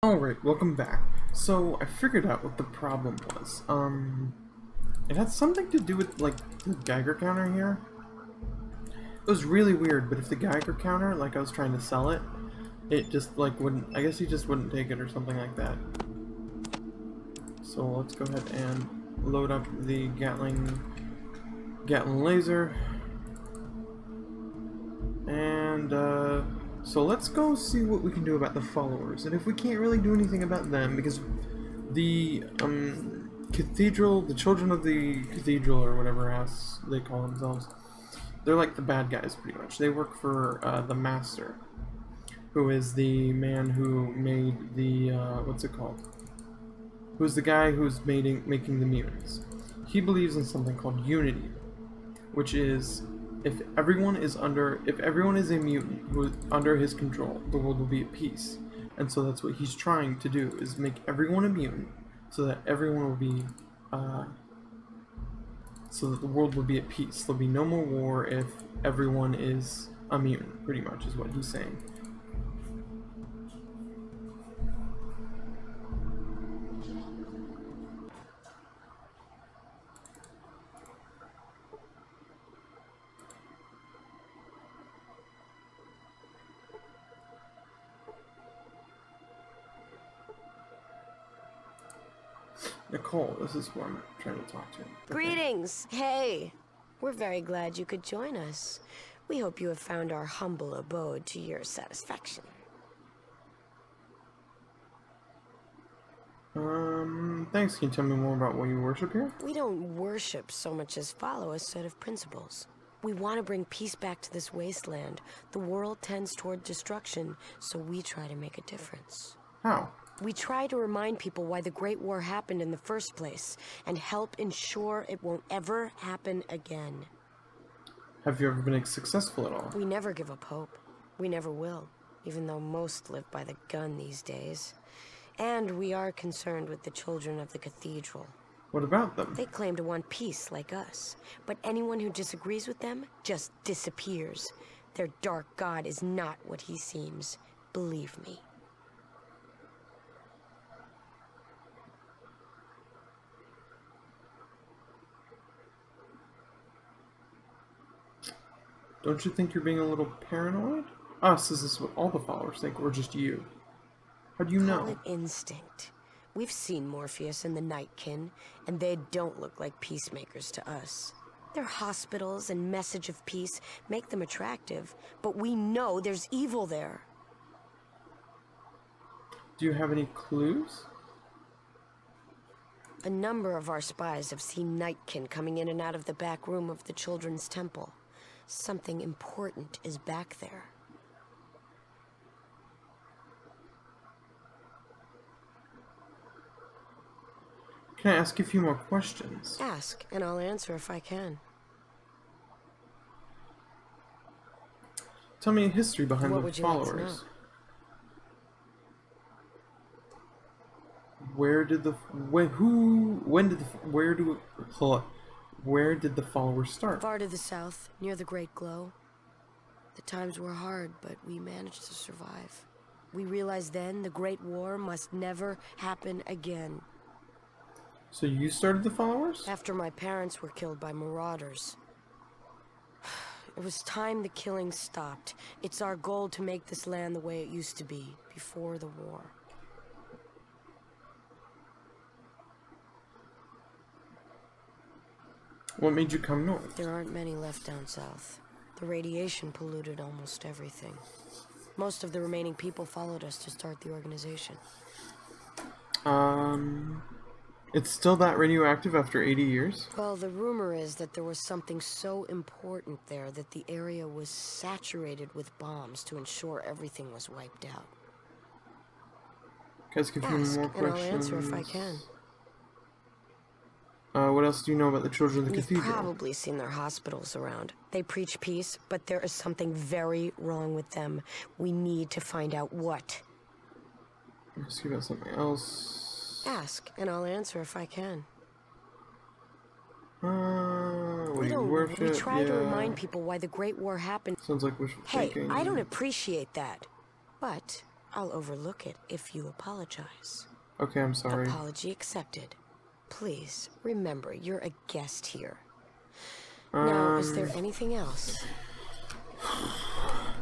Alright, welcome back. So, I figured out what the problem was. It had something to do with, like, the Geiger counter here. It was really weird, but if the Geiger counter, like, I was trying to sell it, it just, like, wouldn't, I guess he just wouldn't take it or something like that. So, let's go ahead and load up the Gatling laser. And, so let's go see what we can do about the followers. And if we can't really do anything about them, because the, cathedral, the children of the cathedral, or whatever else they call themselves, they're like the bad guys, pretty much. They work for, the Master, who is the man who made the, what's it called? Who's the guy who's making the mutants. He believes in something called unity, which is, if everyone is a mutant who is under his control, the world will be at peace. And so that's what he's trying to do, is make everyone a mutant, so that everyone will be, so that the world will be at peace. There'll be no more war if everyone is a mutant, pretty much, is what he's saying. Nicole, this is who I'm trying to talk to. Okay. Greetings! Hey! We're very glad you could join us. We hope you have found our humble abode to your satisfaction. Thanks. Can you tell me more about what you worship here? We don't worship so much as follow a set of principles. We want to bring peace back to this wasteland. The world tends toward destruction, so we try to make a difference. How? We try to remind people why the Great War happened in the first place, and help ensure it won't ever happen again. Have you ever been successful at all? We never give up hope. We never will, even though most live by the gun these days. And we are concerned with the children of the cathedral. What about them? They claim to want peace like us, but anyone who disagrees with them just disappears. Their dark god is not what he seems, believe me. Don't you think you're being a little paranoid? Us, is this what all the followers think, or just you? How do you know? Call it instinct. We've seen Morpheus and the Nightkin, and they don't look like peacemakers to us. Their hospitals and message of peace make them attractive, but we know there's evil there. Do you have any clues? A number of our spies have seen Nightkin coming in and out of the back room of the Children's Temple. Something important is back there. Can I ask you a few more questions? Ask, and I'll answer if I can. Tell me a history behind What the would you like to followers. know? Where did the followers start? Far to the south, near the Great Glow. The times were hard, but we managed to survive. We realized then the Great War must never happen again. So you started the followers? After my parents were killed by marauders. It was time the killing stopped. It's our goal to make this land the way it used to be, before the war. What made you come north? There aren't many left down south. The radiation polluted almost everything. Most of the remaining people followed us to start the organization. It's still that radioactive after 80 years? Well, the rumor is that there was something so important there that the area was saturated with bombs to ensure everything was wiped out. Guys, give me Ask, more and questions. I'll answer if I can. What else do you know about the children of the You've cathedral? probably seen their hospitals around. They preach peace, but there is something very wrong with them. We need to find out what. Ask you about something else. Ask, and I'll answer if I can. What do you worship? We try to remind people why the Great War happened. Sounds like wishful Hey, thinking. I don't appreciate that. But I'll overlook it if you apologize. Okay, I'm sorry. Apology accepted. Please, remember, you're a guest here. Now, is there anything else?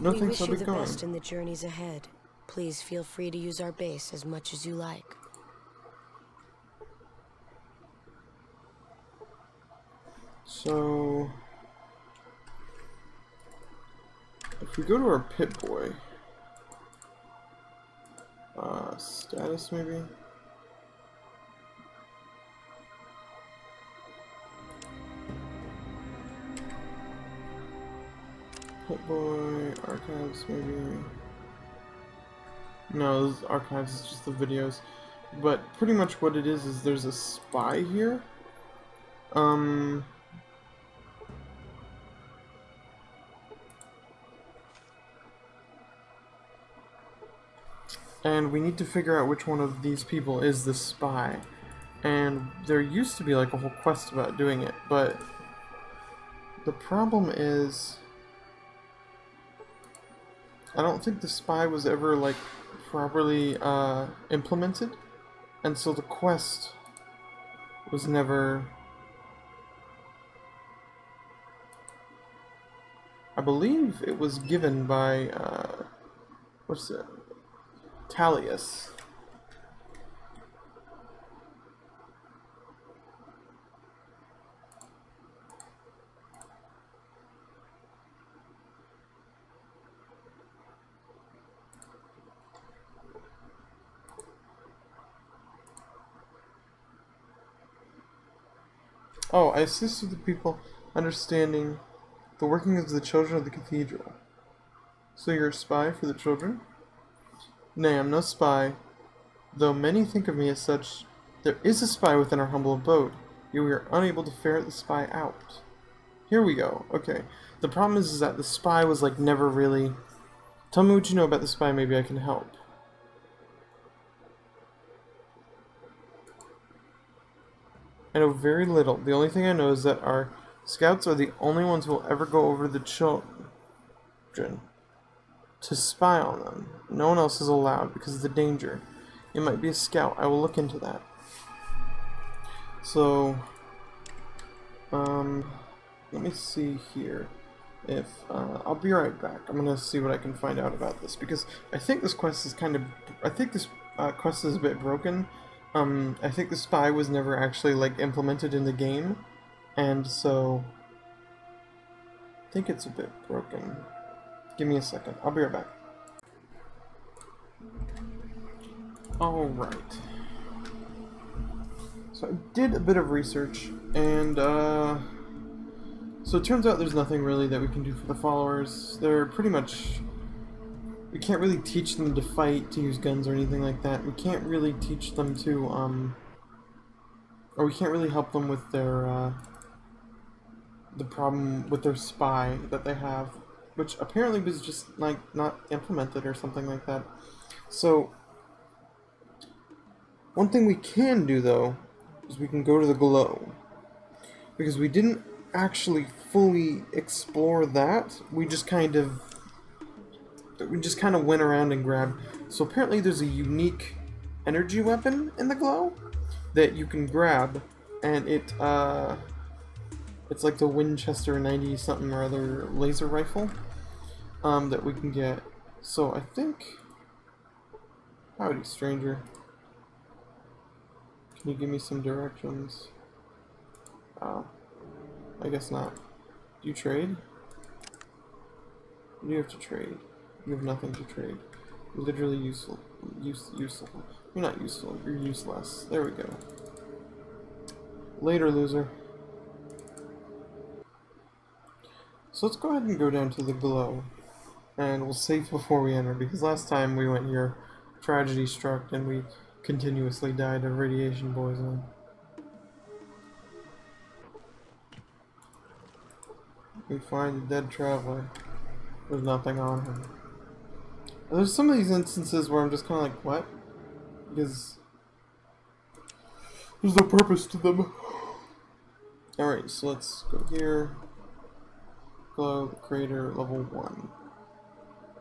No, We thanks, wish I'll you be the going. best in the journeys ahead. Please feel free to use our base as much as you like. So, if we go to our Pip-Boy, status maybe? Pip-Boy, archives maybe? No, this archives is just the videos. But pretty much what it is there's a spy here. And we need to figure out which one of these people is the spy. And there used to be like a whole quest about doing it, but the problem is I don't think the spy was ever like properly implemented, and so the quest was never, I believe it was given by what's it, Talius. Oh, I assisted the people understanding the workings of the children of the cathedral. So you're a spy for the children? Nay, I'm no spy, though many think of me as such. There is a spy within our humble abode, yet we are unable to ferret the spy out. Here we go. Okay. The problem is that the spy was like never really... Tell me what you know about the spy, maybe I can help. I know very little. The only thing I know is that our scouts are the only ones who will ever go over the children to spy on them. No one else is allowed because of the danger. It might be a scout. I will look into that. So, let me see here. If I'll be right back. I'm gonna see what I can find out about this because I think this quest is kind of. I think this quest is a bit broken. I think the spy was never actually like implemented in the game, and so I think it's a bit broken. Give me a second. I'll be right back. Alright. So I did a bit of research, and so it turns out there's nothing really that we can do for the followers. They're pretty much... We can't really teach them to fight, to use guns or anything like that. We can't really teach them to, or we can't really help them with their, the problem with their spy that they have, which apparently was just, like, not implemented or something like that. So, one thing we can do, though, is we can go to the glow. Because we didn't actually fully explore that. We just kind of went around and grabbed. So apparently there's a unique energy weapon in the glow that you can grab, and it's like the Winchester 90 something or other laser rifle that we can get. So I think, howdy stranger, can you give me some directions? I guess not. Do you trade? You have to trade. You have nothing to trade. You're literally useful. Useful. You're not useful. You're useless. There we go. Later, loser. So let's go ahead and go down to the glow. And we'll save before we enter, because last time we went here, tragedy struck and we continuously died of radiation poisoning. We find a dead traveler. There's nothing on him. There's some of these instances where I'm just kind of like, what? Because there's no purpose to them. Alright, so let's go here. Glow, the crater, level 1.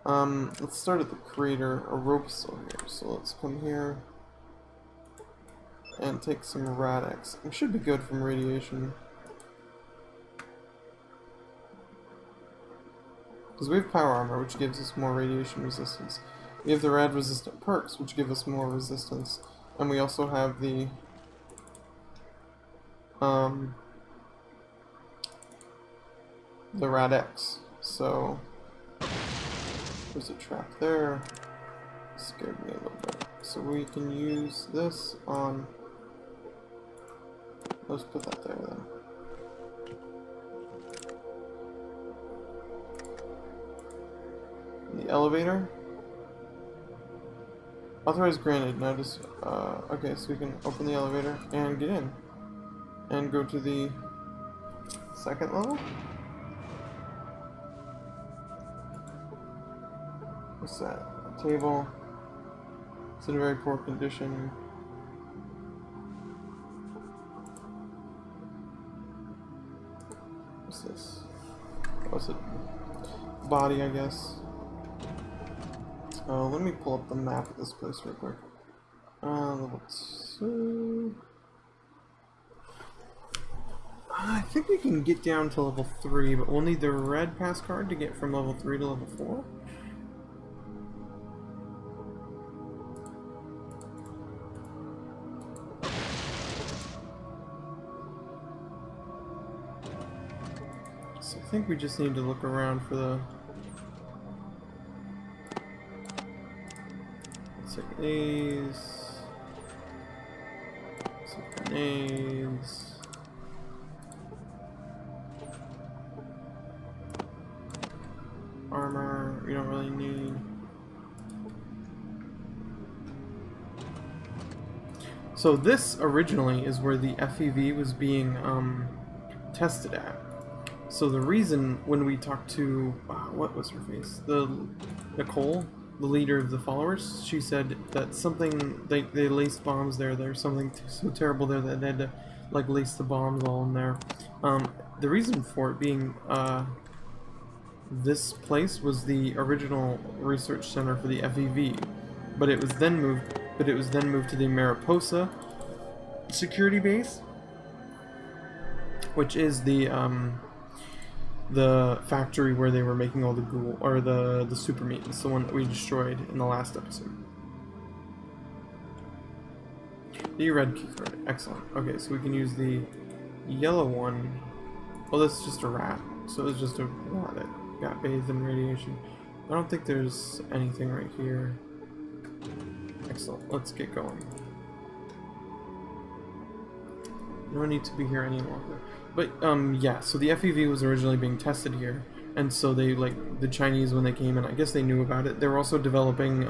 Let's start at the crater. A rope's still here, so let's come here and take some Rad-X. We should be good from radiation. Because we have power armor, which gives us more radiation resistance. We have the rad-resistant perks, which give us more resistance. And we also have the Rad-X. So there's a trap there. Scared me a little bit. So we can use this on... Let's put that there then. The elevator. Authorized granted. Notice. Okay, so we can open the elevator and get in. And go to the second level. What's that? A table. It's in a very poor condition. What's this? What's it? Body, I guess. Let me pull up the map of this place real quick. Level 2. I think we can get down to level 3, but we'll need the red pass card to get from level 3 to level 4. So I think we just need to look around for the... Take these. Some grenades. Armor, we don't really need. So this originally is where the FEV was being tested at. So the reason when we talked to what was her face? Nicole, the leader of the followers, she said that something they laced bombs there. There's something so terrible there that they had to like lace the bombs all in there. The reason for it being this place was the original research center for the FEV, but it was then moved to the Mariposa security base, which is the factory where they were making all the ghoul, or the super mutants, the one that we destroyed in the last episode. The red key card, excellent. Okay, so we can use the yellow one. Well, that's just a rat, so it's just a rat that got bathed in radiation. I don't think there's anything right here. Excellent, let's get going. No need to be here any longer. But, yeah, so the FEV was originally being tested here, and so they, like, the Chinese, when they came in, I guess they knew about it. They were also developing,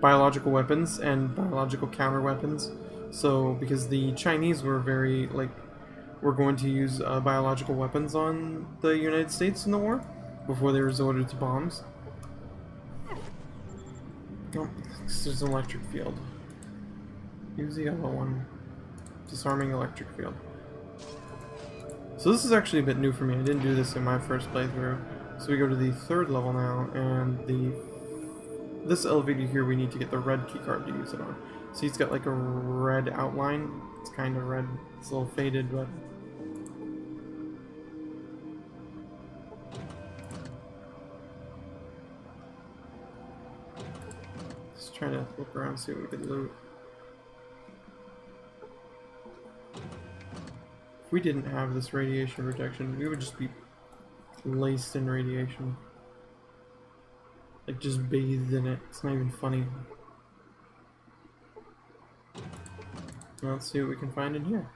biological weapons and biological counter weapons. So, because the Chinese were very, like, were going to use, biological weapons on the United States in the war, before they resorted to bombs. Oh, this is an electric field. Use the yellow one. Disarming electric field. So this is actually a bit new for me. I didn't do this in my first playthrough. So we go to the third level now, and this elevator here we need to get the red keycard to use it on. See, it's got like a red outline. It's kind of red. It's a little faded, but just trying to look around, see what we could loot. If we didn't have this radiation protection, we would just be laced in radiation. Like, just bathed in it. It's not even funny. Well, let's see what we can find in here.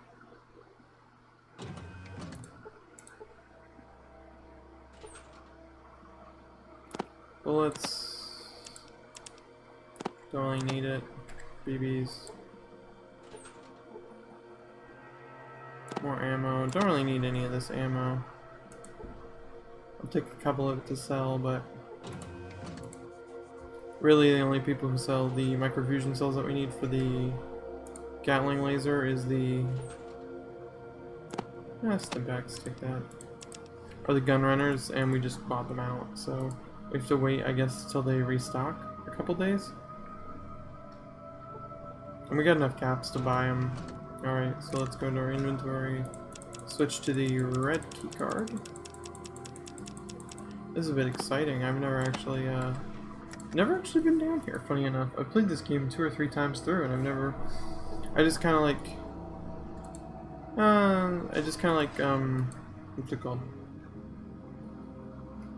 Bullets. Don't really need it. BBs. More ammo. Don't really need any of this ammo. I'll take a couple of it to sell, but really the only people who sell the microfusion cells that we need for the Gatling laser is the Stimpaks, take that. Or the gun runners, and we just bought them out, so We have to wait, I guess, till they restock a couple days. And we got enough caps to buy them. Alright, so let's go to our inventory. Switch to the red key card. This is a bit exciting. I've never actually been down here, funny enough. I've played this game 2 or 3 times through, and I just kind of like, what's it called?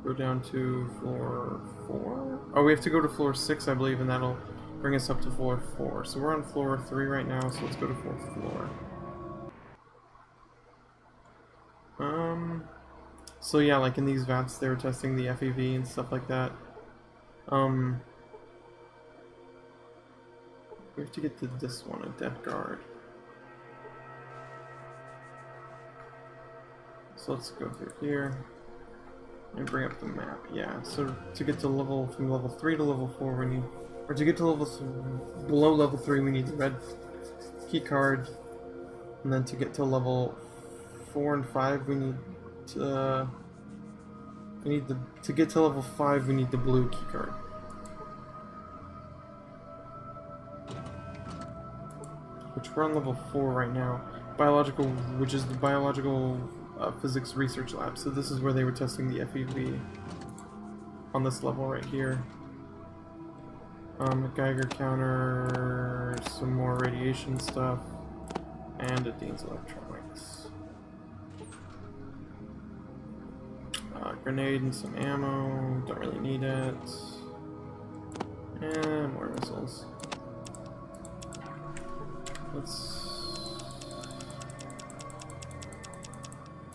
Go down to floor 4? Oh, we have to go to floor 6, I believe, and that'll bring us up to floor 4. So we're on floor 3 right now, so let's go to 4th floor. So yeah, like in these vats, they were testing the FEV and stuff like that. We have to get to this one, a dead guard. So let's go through here and bring up the map. Yeah, so to get to from level 3 to level 4, we need, or to get to below level 3, we need the red key card, and then to get to level 4 and 5, we need to get to level 5, we need the blue key card. Which we're on level 4 right now. Biological, which is the biological physics research lab. So this is where they were testing the FEV on this level right here. A Geiger counter, some more radiation stuff, and a Dean's electronics. Grenade and some ammo, don't really need it. And more missiles.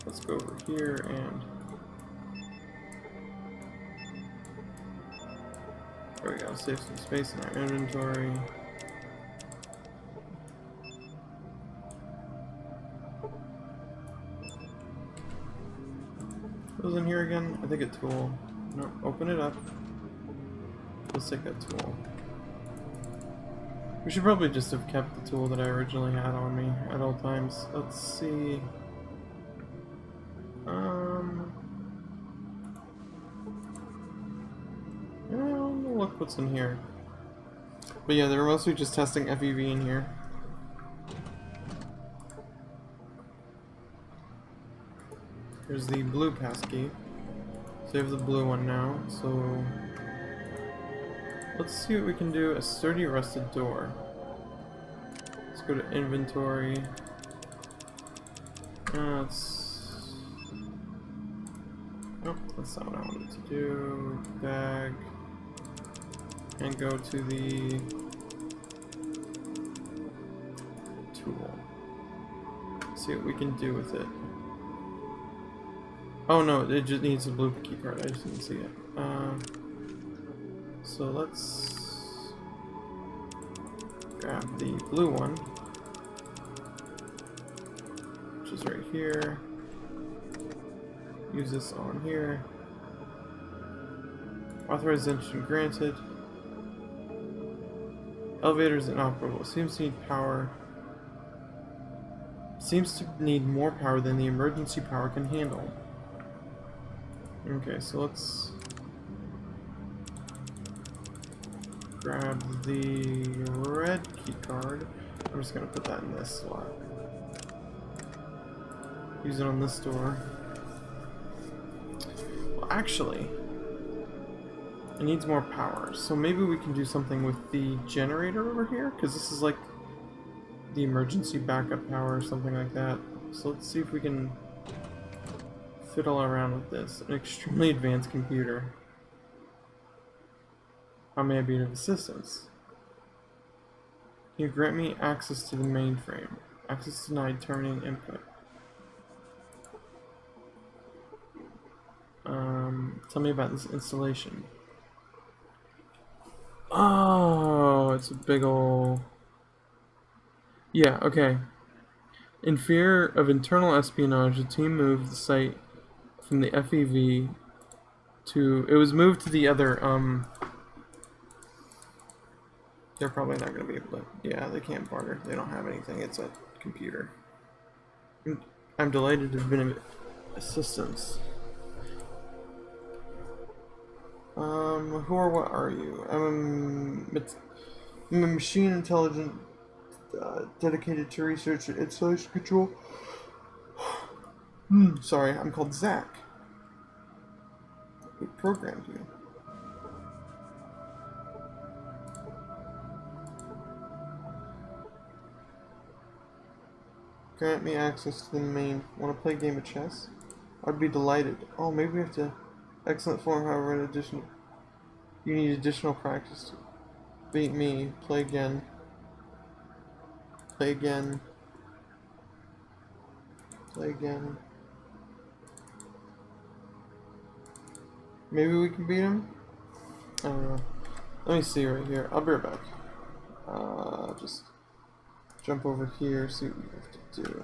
Let's go over here and there we go, save some space in our inventory. What was in here again? I think a tool. No, open it up. Let's take that tool. We should probably just have kept the tool that I originally had on me at all times. Let's see. Look what's in here. But yeah, they were mostly just testing FEV in here. Here's the blue passkey. So we have the blue one now, so let's see what we can do. A sturdy rusted door. Let's go to inventory. Nope, that's not what I wanted to do. Bag. And go to the tool. See what we can do with it. Oh no, it just needs a blue key card. I just didn't see it. So let's grab the blue one, which is right here. Use this on here. Authorization granted. Elevator is inoperable. Seems to need power. Seems to need more power than the emergency power can handle. Okay, so let's grab the red key card. I'm just gonna put that in this slot. Use it on this door. Well, actually, it needs more power, so maybe we can do something with the generator over here, because this is like the emergency backup power or something like that. So let's see if we can fiddle around with this. An extremely advanced computer. How may I be of assistance? Can you grant me access to the mainframe? Access denied, terminating input. Tell me about this installation. Oh, it's a big ol'... Yeah, okay. In fear of internal espionage, the team moved the site from the FEV to... It was moved to the other, They're probably not going to be able to... Yeah, they can't barter. They don't have anything. It's a computer. I'm delighted to have been of assistance. Who or what are you? I'm a machine intelligent dedicated to research and installation control. Sorry, I'm called Zach. Who programmed you? Grant me access to the main. Want to play a game of chess? I'd be delighted. Oh, maybe we have to... Excellent form, however, in addition... You need additional practice to beat me. Play again. Play again. Play again. Maybe we can beat him? I don't know. Let me see right here. I'll be right back. Just jump over here, see what we have to do.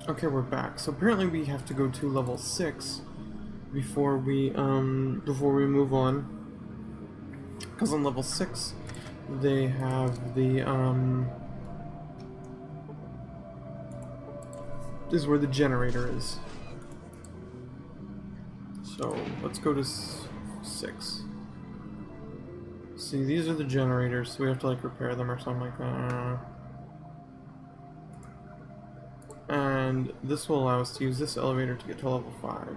Okay, we're back. So apparently we have to go to level 6 before we move on. Because on level 6 they have the this is where the generator is. So let's go to 6. See, these are the generators, so we have to like repair them or something like that. I don't know. And this will allow us to use this elevator to get to level 5.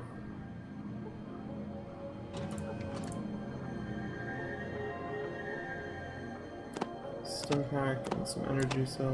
Stim pack and some energy cells.